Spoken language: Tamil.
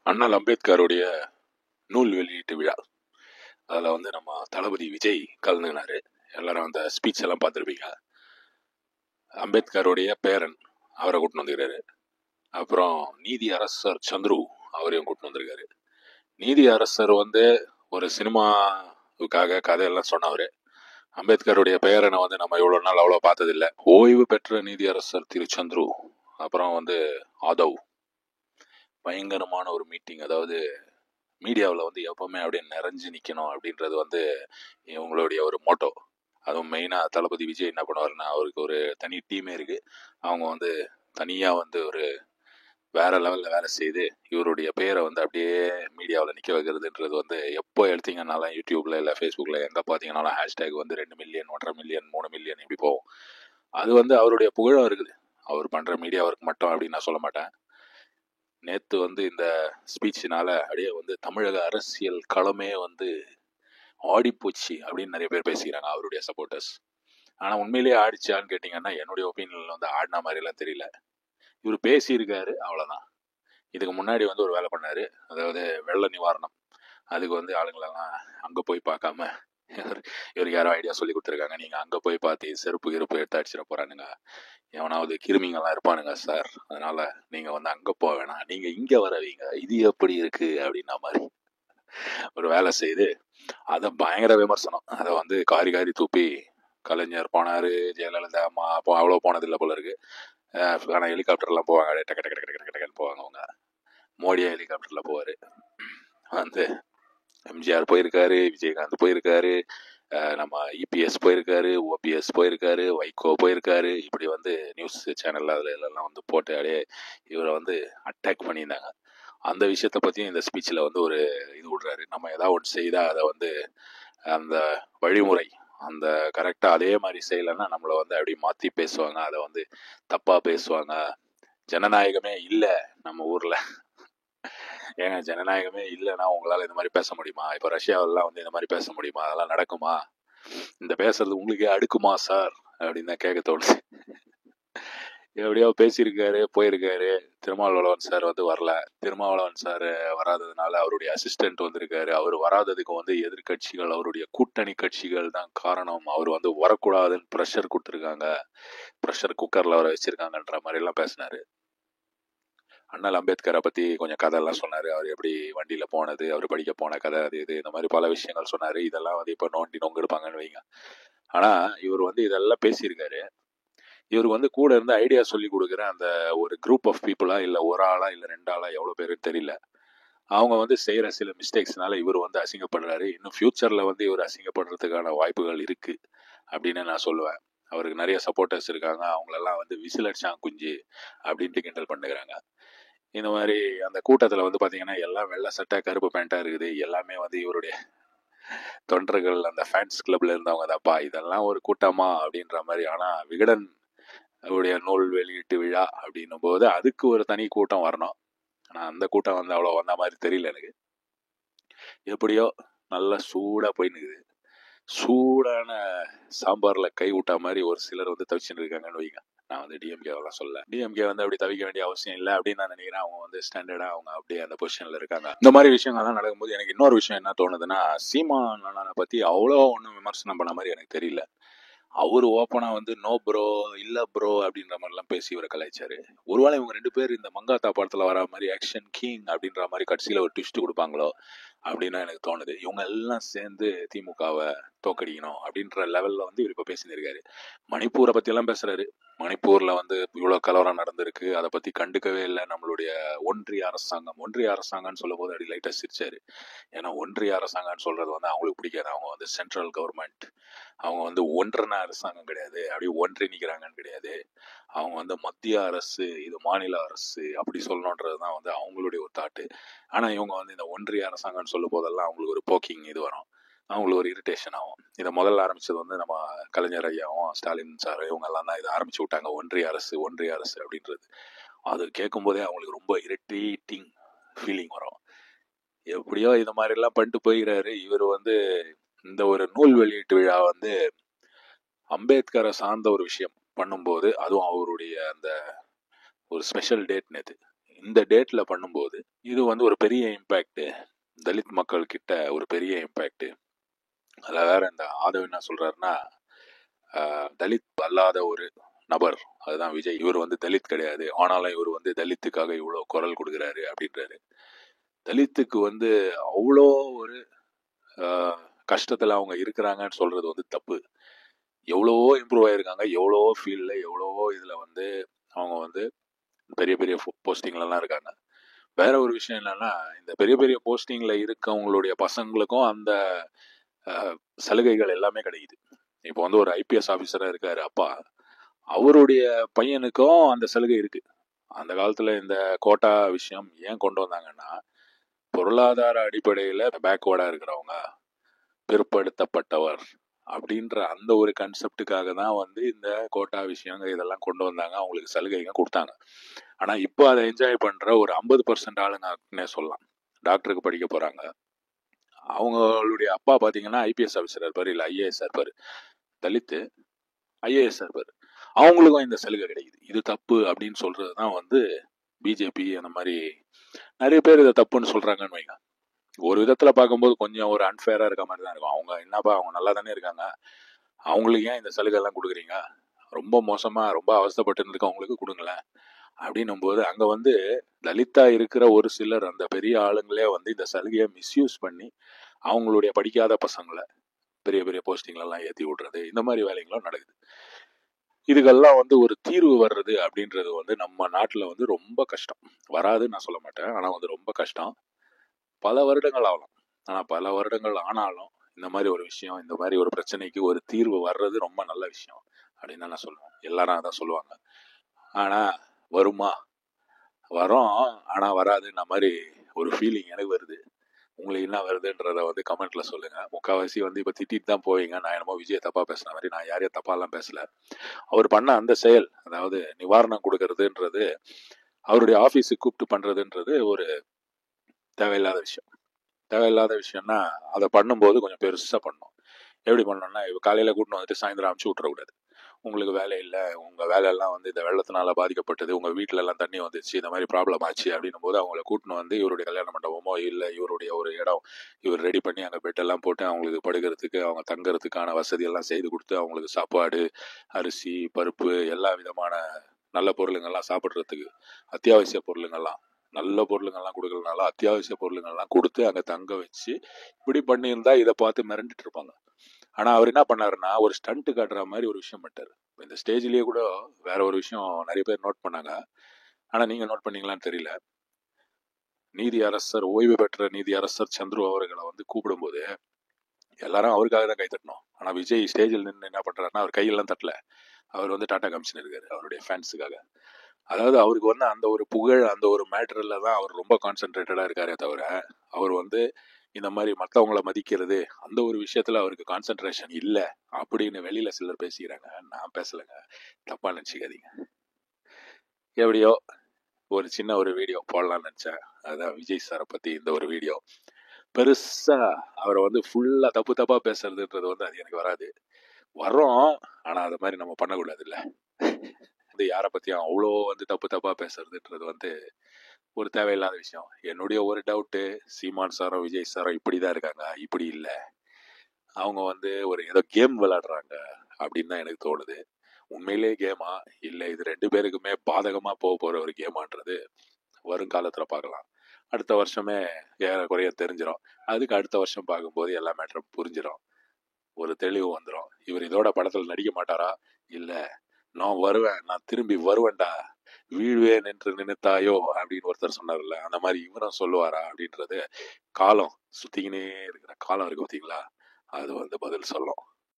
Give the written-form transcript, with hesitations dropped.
அண்ணல் அம்பேத்கருடைய நூல் வெளியீட்டு விழா. அதில் வந்து நம்ம தளபதி விஜய் கலந்துக்கினாரு. எல்லாரும் அந்த ஸ்பீச் எல்லாம் பார்த்துருப்பீங்க. அம்பேத்கருடைய பேரன் அவரை கூட்டின்னு வந்துக்கிறாரு. அப்புறம் நீதி அரசர் சந்துரு அவரையும் கூட்டின்னு வந்திருக்காரு. நீதி அரசர் வந்து ஒரு சினிமாவுக்காக கதையெல்லாம் சொன்னவர். அம்பேத்கருடைய பேரனை வந்து நம்ம இவ்வளோ நாள் அவ்வளோ பார்த்ததில்லை. ஓய்வு பெற்ற நீதி அரசர் திரு சந்துரு, அப்புறம் வந்து ஆதவ், பயங்கரமான ஒரு மீட்டிங். அதாவது மீடியாவில் வந்து எப்பவுமே அப்படியே நிறைஞ்சு நிற்கணும் அப்படின்றது வந்து இவங்களுடைய ஒரு மோட்டோ. அதுவும் மெயினாக தளபதி விஜய் என்ன பண்ணுவாருன்னா, அவருக்கு ஒரு தனி டீமே இருக்கு. அவங்க வந்து தனியாக வந்து ஒரு வேற லெவலில் வேலை செய்து இவருடைய பேரை வந்து அப்படியே மீடியாவில் நிற்க வைக்கிறதுன்றது வந்து எப்போ எடுத்தீங்கன்னாலும் யூடியூப்ல இல்லை ஃபேஸ்புக்கில் எங்கே பார்த்தீங்கன்னாலும் ஹேஷ்டேக் வந்து 2 மில்லியன் 1.5 மில்லியன் 3 மில்லியன் இப்படி போகும். அது வந்து அவருடைய புகழும் இருக்குது. அவர் பண்ணுற மீடியா ஒர்க் மட்டும் அப்படின்னு நான் சொல்ல மாட்டேன். நேற்று வந்து இந்த ஸ்பீச்சினால அப்படியே வந்து தமிழக அரசியல் களமே வந்து ஆடிப்போச்சு அப்படின்னு நிறைய பேர் பேசிக்கிறாங்க, அவருடைய சப்போர்ட்டர்ஸ். ஆனால் உண்மையிலேயே ஆடிச்சான்னு கேட்டிங்கன்னா என்னுடைய ஒப்பீனியனில் வந்து ஆடின மாதிரிலாம் தெரியல. இவர் பேசியிருக்காரு, அவ்வளோதான். இதுக்கு முன்னாடி வந்து ஒரு வேலை பண்ணார், அதாவது வெள்ள நிவாரணம். அதுக்கு வந்து ஆளுங்களெல்லாம் அங்கே போய் பார்க்காம இவருக்கு யாரோ ஐடியா சொல்லி கொடுத்துருக்காங்க, நீங்கள் அங்கே போய் பார்த்து செருப்பு எடுத்து அடிச்சிட போகிறானுங்க, எவனாவது கிருமிங்கெல்லாம் இருப்பானுங்க சார், அதனால நீங்கள் வந்து அங்கே போக வேணாம், நீங்கள் இங்கே வரவீங்க, இது எப்படி இருக்கு அப்படின்னா மாதிரி ஒரு வேலை செய்து அதை பயங்கர விமர்சனம். அதை வந்து காரி தூப்பி கலைஞர் போனார், ஜெயலலிதா அம்மா அப்போ அவ்வளோ போனதில்லை போல இருக்கு. ஆனால் ஹெலிகாப்டர்லாம் போவாங்க, டக்கு டக்கு டக்கு டக்கு டக்குன்னு போவாங்க அவங்க. மோடியா ஹெலிகாப்டரில் போவார். வந்து எம்ஜிஆர் போயிருக்காரு, விஜயகாந்த் போயிருக்காரு, நம்ம இபிஎஸ் போயிருக்காரு, ஓபிஎஸ் போயிருக்காரு, வைகோ போயிருக்காரு. இப்படி வந்து நியூஸ் சேனல்ல அதில் எல்லாம் வந்து போட்டு அப்படியே இவரை வந்து அட்டாக் பண்ணியிருந்தாங்க. அந்த விஷயத்தை பற்றியும் இந்த ஸ்பீச்சில் வந்து ஒரு இது விடுறாரு. நம்ம ஏதாவது ஒன்று செய்தால் அதை வந்து அந்த வழிமுறை அந்த கரெக்டாக அதே மாதிரி செய்யலைன்னா நம்மளை வந்து அப்படி மாற்றி பேசுவாங்க, அதை வந்து தப்பாக பேசுவாங்க. ஜனநாயகமே இல்லை நம்ம ஊரில். ஏங்க ஜனநாயகமே இல்லைன்னா உங்களால் இந்த மாதிரி பேச முடியுமா? இப்போ ரஷ்யாவெல்லாம் வந்து இந்த மாதிரி பேச முடியுமா? அதெல்லாம் நடக்குமா? இந்த பேசுறது உங்களுக்கே அடுக்குமா சார் அப்படின்னு தான் கேட்க தோணுது. எப்படியோ பேசியிருக்காரு, போயிருக்காரு. திருமாவளவன் சார் வந்து வரல. திருமாவளவன் சார் வராததுனால அவருடைய அசிஸ்டன்ட் வந்திருக்காரு. அவர் வராததுக்கு வந்து எதிர்கட்சிகள், அவருடைய கூட்டணி கட்சிகள் தான் காரணம். அவர் வந்து வரக்கூடாதுன்னு ப்ரெஷர் கொடுத்துருக்காங்க, ப்ரெஷர் குக்கரில் அவரை வச்சிருக்காங்கன்ற மாதிரி எல்லாம் பேசினாரு. அண்ணல் அம்பேத்கரை பற்றி கொஞ்சம் கதையெல்லாம் சொன்னார். அவர் எப்படி வண்டியில் போனது, அவர் படிக்க போன கதை, அது இது இந்த மாதிரி பல விஷயங்கள் சொன்னார். இதெல்லாம் வந்து இப்போ நோண்டி நொங்கு எடுப்பாங்கன்னு வைங்க. ஆனால் இவர் வந்து இதெல்லாம் பேசியிருக்காரு. இவருக்கு வந்து கூட இருந்து ஐடியா சொல்லி கொடுக்குற அந்த ஒரு குரூப் ஆஃப் பீப்புளா, இல்லை ஒரு ஆளா, இல்லை 2 ஆளா, எவ்வளோ பேருன்னு தெரியல. அவங்க வந்து செய்கிற சில மிஸ்டேக்ஸ்னால இவர் வந்து அசிங்கப்படுறாரு. இன்னும் ஃபியூச்சரில் வந்து இவர் அசிங்கப்படுறதுக்கான வாய்ப்புகள் இருக்குது அப்படின்னு நான் சொல்லுவேன். அவருக்கு நிறைய சப்போர்ட்டர்ஸ் இருக்காங்க, அவங்களெல்லாம் வந்து விசில் அடிச்சான் குஞ்சு அப்படின்ட்டு கிண்டல் பண்ணுறாங்க. இந்த மாதிரி அந்த கூட்டத்தில் வந்து பார்த்தீங்கன்னா எல்லாம் வெள்ளை சட்டை கருப்பு பேண்ட்டாக இருக்குது. எல்லாமே வந்து இவருடைய தொண்டர்கள், அந்த ஃபேன்ஸ் கிளப்ல இருந்தவங்க தான்ப்பா. இதெல்லாம் ஒரு கூட்டமா அப்படின்ற மாதிரி. ஆனால் விகடன் அவருடைய நூல் வெளியீட்டு விழா அப்படின்னும் போது அதுக்கு ஒரு தனி கூட்டம் வரணும். ஆனால் அந்த கூட்டம் வந்து அவ்வளோ வந்த மாதிரி தெரியல எனக்கு. எப்படியோ நல்லா சூடாக போய் நிற்குது. சூடான சாம்பாரில் கை விட்டா மாதிரி ஒரு சிலர் வந்து தவிச்சுட்டு இருக்காங்கன்னு வைங்க. நான் வந்து டிஎம்கேவெல்லாம் சொல்ல, டிஎம்கே வந்து அப்படி தவிக்க வேண்டிய அவசியம் இல்லை அப்படின்னு நான் நினைக்கிறேன். அவங்க வந்து ஸ்டாண்டர்டாக அவங்க அப்படியே அந்த பொசிஷனில் இருக்காங்க. இந்த மாதிரி விஷயங்கள்லாம் நடக்கும்போது எனக்கு இன்னொரு விஷயம் என்ன தோணுதுன்னா, சீமான் அண்ணனை பற்றி அவ்வளோ ஒன்றும் விமர்சனம் பண்ண மாதிரி எனக்கு தெரியல. அவரு ஓப்பனா வந்து நோ ப்ரோ, இல்ல ப்ரோ அப்படின்ற மாதிரிலாம் பேசி இவரை கலாய்ச்சாரு. ஒருவேளை இவங்க 2 பேர் இந்த மங்காத்தா படத்துல வர மாதிரி ஆக்ஷன் கிங் அப்படின்ற மாதிரி கடைசியில ஒரு ட்விஸ்ட் கொடுப்பாங்களோ அப்படின்னு எனக்கு தோணுது. இவங்க எல்லாம் சேர்ந்து திமுகவை தோக்கடிக்கணும் அப்படின்ற லெவல்ல வந்து இவர் இப்போ பேசியிருக்காரு. மணிப்பூரை பத்தி எல்லாம் பேசுறாரு. மணிப்பூர்ல வந்து இவ்வளவு கலவரம் நடந்திருக்கு, அதை பத்தி கண்டுக்கவே இல்லை நம்மளுடைய ஒன்றிய அரசாங்கம். ஒன்றிய அரசாங்கம்னு சொல்லும் போது அப்படி லைட்டா சிரிச்சாரு. ஏன்னா ஒன்றிய அரசாங்கம்னு சொல்றது வந்து அவங்களுக்கு பிடிக்காது. அவங்க வந்து சென்ட்ரல் கவர்மெண்ட், அவங்க வந்து ஒன்றன அரசாங்கம் கிடையாது, அப்படி ஒன்றி நிற்கிறாங்கன்னு கிடையாது. அவங்க வந்து மத்திய அரசு, இது மாநில அரசு அப்படி சொல்லணுன்றது தான் வந்து அவங்களுடைய ஒரு தாட்டு. ஆனால் இவங்க வந்து இந்த ஒன்றிய அரசாங்கம்னு சொல்லும் போதெல்லாம் அவங்களுக்கு ஒரு போக்கிங் இது வரும், அவங்களுக்கு ஒரு இரிட்டேஷன் ஆகும். இதை முதல்ல ஆரம்பிச்சது வந்து நம்ம கலைஞர் ஐயாவும் ஸ்டாலின் சார் இவங்க எல்லாம் தான் இதை ஆரம்பிச்சு விட்டாங்க, ஒன்றிய அரசு ஒன்றிய அரசு அப்படின்றது. அது கேட்கும் போதே அவங்களுக்கு ரொம்ப இரிட்டேட்டிங் ஃபீலிங் வரும். எப்படியோ இந்த மாதிரி எல்லாம் பண்ணிட்டு போயிறாரு. இவர் வந்து இந்த ஒரு நூல் வெளியீட்டு விழா வந்து அம்பேத்கரை சார்ந்த ஒரு விஷயம் பண்ணும்போது, அதுவும் அவருடைய அந்த ஒரு ஸ்பெஷல் டேட் நேற்று, இந்த டேட்ல பண்ணும்போது இது வந்து ஒரு பெரிய இம்பேக்ட், தலித் மக்கள் கிட்ட ஒரு பெரிய இம்பேக்ட். அதில் வேற இந்த ஆதவ் என்ன சொல்றாருன்னா, தலித் அல்லாத ஒரு நபர், அதுதான் விஜய். இவர் வந்து தலித் கிடையாது, ஆனாலும் இவர் வந்து தலித்துக்காக இவ்வளோ குரல் கொடுக்குறாரு அப்படின்றாரு. தலித்துக்கு வந்து அவ்வளோ ஒரு கஷ்டத்தில் அவங்க இருக்கிறாங்கன்னு சொல்றது வந்து தப்பு. எவ்வளவோ இம்ப்ரூவ் ஆயிருக்காங்க, எவ்வளவோ ஃபீல்டில், எவ்வளவோ இதில் வந்து அவங்க வந்து பெரிய பெரிய போஸ்டிங்லலாம் இருக்காங்க. வேற ஒரு விஷயம் என்னன்னா, இந்த பெரிய பெரிய போஸ்டிங்ல இருக்கவங்களுடைய பசங்களுக்கும் அந்த சலுகைகள் எல்லாமே கிடைக்குது. இப்போ வந்து ஒரு ஐபிஎஸ் ஆஃபீஸராக இருக்காரு அப்பா, அவருடைய பையனுக்கும் அந்த சலுகை இருக்கு. அந்த காலத்தில் இந்த கோட்டா விஷயம் ஏன் கொண்டு வந்தாங்கன்னா, பொருளாதார அடிப்படையில் பேக்வேர்டாக இருக்கிறவங்க, பிற்படுத்தப்பட்டவர் அப்படின்ற அந்த ஒரு கன்செப்டுக்காக தான் வந்து இந்த கோட்டா விஷயங்க இதெல்லாம் கொண்டு வந்தாங்க, அவங்களுக்கு சலுகைங்க கொடுத்தாங்க. ஆனால் இப்போ அதை என்ஜாய் பண்ணுற ஒரு 50% ஆளுங்கன்னே சொல்லலாம். டாக்டருக்கு படிக்க போகிறாங்க, அவங்களுடைய அப்பா பார்த்தீங்கன்னா ஐபிஎஸ் ஆஃபீஸராக இருப்பார், இல்லை ஐஏஎஸ் இருப்பார். தலித்து ஐஏஎஸ் இருப்பார், அவங்களுக்கும் இந்த சலுகை கிடைக்குது. இது தப்பு அப்படின்னு சொல்றது தான் வந்து பிஜேபி அந்த மாதிரி நிறைய பேர் இதை தப்புன்னு சொல்றாங்கன்னு வைங்க. ஒரு விதத்துல பார்க்கும்போது கொஞ்சம் ஒரு அன்ஃபேரா இருக்க மாதிரி தான் இருக்கும். அவங்க என்னப்பா, அவங்க நல்லா தானே இருக்காங்க, அவங்களுக்கு ஏன் இந்த சலுகை எல்லாம் கொடுக்குறீங்க, ரொம்ப மோசமா ரொம்ப அவஸ்தைப்பட்டு இருக்கவங்களுக்கு கொடுங்களேன் அப்படின்னும் போது, அங்க வந்து தலித்தா இருக்கிற ஒரு சிலர், அந்த பெரிய ஆளுங்களே வந்து இந்த சலுகையை மிஸ்யூஸ் பண்ணி அவங்களுடைய படிக்காத பசங்களை பெரிய பெரிய போஸ்டிங்லாம் ஏற்றி விடுறது, இந்த மாதிரி வேலைகளும் நடக்குது. இதுக்கெல்லாம் வந்து ஒரு தீர்வு வர்றது அப்படின்றது வந்து நம்ம நாட்டில் வந்து ரொம்ப கஷ்டம். வராதுன்னு நான் சொல்ல மாட்டேன், ஆனால் வந்து ரொம்ப கஷ்டம். பல வருடங்கள் ஆகலாம். ஆனால் பல வருடங்கள் ஆனாலும் இந்த மாதிரி ஒரு விஷயம், இந்த மாதிரி ஒரு பிரச்சனைக்கு ஒரு தீர்வு வர்றது ரொம்ப நல்ல விஷயம் அப்படின்னு நான் சொல்லுவேன். எல்லாரும் அதான் சொல்லுவாங்க. ஆனால் வருமா, வரும், ஆனால் வராதுன்ற மாதிரி ஒரு ஃபீலிங் எனக்கு வருது. உங்களுக்கு என்ன வருதுன்றத வந்து கமெண்ட்ல சொல்லுங்க. முக்கால்வாசி வந்து இப்போ திட்டிட்டு தான் போவீங்க, நான் என்னமோ விஜய் தப்பா பேசுன மாதிரி. நான் யாரையும் தப்பாலாம் பேசல. அவர் பண்ண அந்த செயல், அதாவது நிவாரணம் கொடுக்கறதுன்றது, அவருடைய ஆஃபீஸுக்கு கூப்பிட்டு பண்றதுன்றது ஒரு தேவையில்லாத விஷயம். தேவையில்லாத விஷயம்னா அதை பண்ணும்போது கொஞ்சம் பெருசா பண்ணணும். எப்படி பண்ணணும்னா, இப்போ காலையில கூட்டின்னு வந்துட்டு சாயந்தரம் அனுப்பிச்சு விட்டுறக்கூடாது. உங்களுக்கு வேலை இல்லை, உங்க வேலையெல்லாம் வந்து இந்த வெள்ளத்தினால பாதிக்கப்பட்டது, உங்க வீட்டுல எல்லாம் தண்ணி வந்துச்சு, இந்த மாதிரி ப்ராப்ளம் ஆச்சு அப்படின்னும் போது அவங்கள கூட்டின்னு வந்து இவருடைய கல்யாண மண்டபமோ இல்லை இவருடைய ஒரு இடம் இவர் ரெடி பண்ணி அங்கே பெட்டெல்லாம் போட்டு அவங்களுக்கு படுக்கிறதுக்கு, அவங்க தங்குறதுக்கான வசதி எல்லாம் செய்து கொடுத்து, அவங்களுக்கு சாப்பாடு, அரிசி, பருப்பு, எல்லா விதமான நல்ல பொருளுங்கள்லாம் சாப்பிட்றதுக்கு, அத்தியாவசிய பொருளுங்கள்லாம், நல்ல பொருளுங்கள்லாம் கொடுக்கறதுனால அத்தியாவசிய பொருளுங்கள்லாம் கொடுத்து அங்கே தங்க வச்சு இப்படி பண்ணியிருந்தா இதை பார்த்து மிரண்டுட்டு இருப்பாங்க. ஆனா அவர் என்ன பண்ணாருன்னா, ஒரு ஸ்டண்ட் காட்டுற மாதிரி ஒரு விஷயம் பண்ணிட்டாரு. இந்த ஸ்டேஜ்லயே கூட வேற ஒரு விஷயம் நிறைய பேர் நோட் பண்ணாங்க, ஆனா நீங்க நோட் பண்ணீங்களான்னு தெரியல. நீதி அரசர், ஓய்வு பெற்ற நீதி அரசர் சந்துரு அவர்களை வந்து கூப்பிடும்போது எல்லாரும் அவருக்காக தான் கை தட்டணும். ஆனா விஜய் ஸ்டேஜில் நின்று என்ன பண்றாருன்னா, அவர் கையெல்லாம் தட்டல, அவர் வந்து டாடா காமிச்சுன்னு இருக்காரு அவருடைய ஃபேன்ஸுக்காக. அதாவது அவருக்கு வந்து அந்த ஒரு புகழ், அந்த ஒரு மேட்டர்ல தான் அவர் ரொம்ப கான்சென்ட்ரேட்டடா இருக்காரே தவிர, அவர் வந்து இந்த மாதிரி மற்றவங்கள மதிக்கிறது அந்த ஒரு விஷயத்துல அவருக்கு கான்சென்ட்ரேஷன் இல்லை அப்படின்னு வெளியில சிலர் பேசிக்கிறாங்க. நான் பேசலைங்க, தப்பா நினைச்சுக்காதீங்க. எப்படியோ ஒரு சின்ன ஒரு வீடியோ போடலாம்னு நினைச்சேன். அதான் விஜய் சாரை பத்தி இந்த ஒரு வீடியோ. பெருசா அவரை வந்து ஃபுல்லா தப்பு தப்பா பேசுறதுன்றது வந்து அது எனக்கு வராது. வரோம், ஆனா அது மாதிரி நம்ம பண்ணக்கூடாது இல்ல. வந்து யாரை பத்தியும் அவ்வளோ வந்து தப்பு தப்பா பேசுறதுன்றது வந்து ஒரு தேவையில்லாத விஷயம். என்னுடைய ஒரு டவுட்டு, சீமான் சாரும் விஜய் சாரும் இப்படிதான் இருக்காங்க, இப்படி இல்லை. அவங்க வந்து ஒரு ஏதோ கேம் விளையாடுறாங்க அப்படின்னு தான் எனக்கு தோணுது. உண்மையிலேயே கேமா, இல்லை இது ரெண்டு பேருக்குமே பாதகமா போக போற ஒரு கேமான்றது வருங்காலத்துல பார்க்கலாம். அடுத்த வருஷமே ஏறக்குறைய தெரிஞ்சிடும். அதுக்கு அடுத்த வருஷம் பார்க்கும்போது எல்லா மேட்டரும் புரிஞ்சிடும், ஒரு தெளிவு வந்துடும். இவர் இதோட படத்துல நடிக்க மாட்டாரா, இல்ல நான் வருவேன், நான் திரும்பி வருவேன்டா, வீழ்வேன் என்று நினைத்தாயோ அப்படின்னு ஒருத்தர் சொன்னார்ல, அந்த மாதிரி இவரும் சொல்லுவாரா அப்படின்றது காலம், சுத்திக்கினே இருக்கிற காலம் இருக்கு பார்த்தீங்களா, அது வந்து பதில் சொல்லும்.